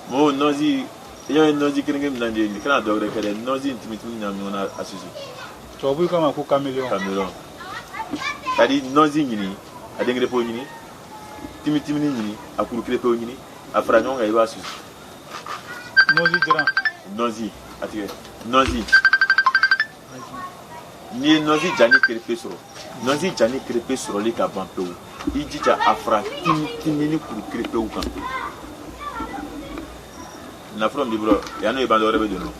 Mo nozi yo nozi kenge mnande ni kana dogre kede nozi intimity na mona asusu to bu kama ku caméléon tadi nozi nyini adengre po nyini timiti ni nyini akuru krepe nyini afra nyonga iba asusu nozi grand nozi atike nozi ni nozi jani krepe soro nozi jani krepe soro li ka bampe o ijija afra timiti ni kuru krepe o kan na from libro ya no ibando rebe dono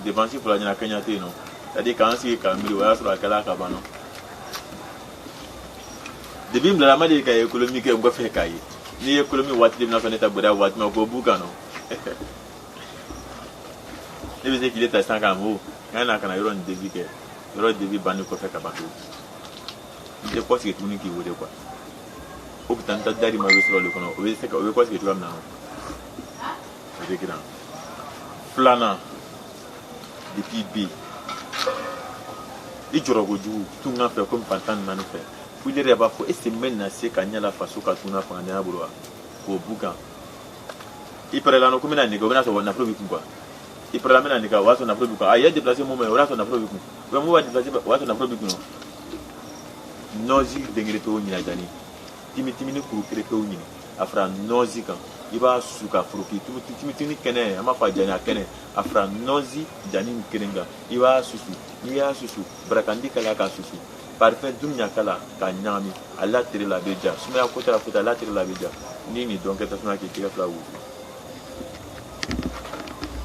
dépense pour la Kenya te no c'est-à-dire quand c'est camiri wala sur akala ka bano depuis la mali ka économique ngo fe kai ni économie watli na feneta boda watma ko buka no ne bise qu'il est à 100 kamo kana kana yoro ndevi ke yoro devi banu ko fe ka bako je pense que tout ni ki wode quoi au tanta dari ma weslo le kono o be se ka o be ko se tu am na Flana depuis B. Il jura goju tout n'a fait comme pantan n'a fait. Puis il rêve faut essayer maintenant c'est kanya la façon ka tuna fa na bolo ko buka. Il parle là no comme na nego na so na probi quoi. Il parle là na nego wa so na probi quoi. Ah il a déplacé mon mais ora so na probi quoi. Wa mo wa déplacer wa so na probi quoi. Nozi dengere to ni na jani. Timi ni ku kire to ni. Afra nozi kan. Iba suka fruki timi kene ama fa jani akene afra nozi jani kerenga iba susu niya susu brakandi kala ka susu parfait dunya kala ka nyami alla tere la beja suma ko tara futa alla tere la beja nini donc ta suma ki tira flawu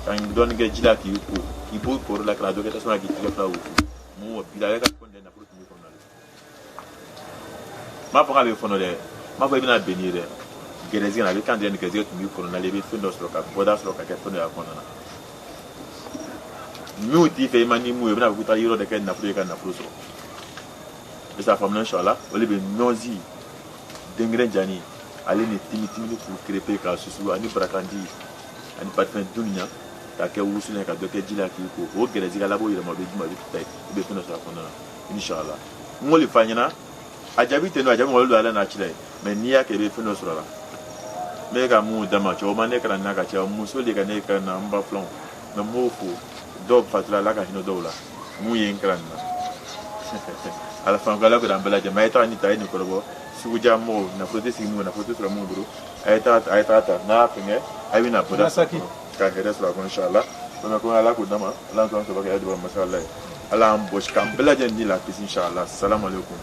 kan don ge jila ki ko ibo ko la kala donc ta suma ki tira flawu mo bila ka konde na fruki ni konale ma pa be fono de ma fa bina benire Gerezi na bika ndeni gerezi tu mi kono lebe fundo sloka boda sloka ke fundo ya kono na mi uti fe mani mu e bina kuta yiro de ken na furu kan na furu so bisa famna inshallah o lebe nozi dengre jani ale ni timi ku krepe ka susu ani brakandi ani parfum dunya ta ke wusu ne ka doke jila ki ko o gerezi ga labo yiro ma be juma be tai be fundo so kono na inshallah ngoli fanyana ajabi teno ajabi ngolo ala na chile me niya ke be fundo so la mega mu dama cho mane kana na ka cha muso le kana ka na mba flon na mofu do fatla la ka hino dola mu yen kana ala fa ngala ko dambela je mai ta ni ta ni ko bo suja mo na protesi mu na protesi la mu bro ayta na pinge ayi na boda ka heres la ko inshallah na ko ala ko dama ala ko so ba ka adu mashallah ala am bosh kam bela je ni la pis inshallah assalamu alaikum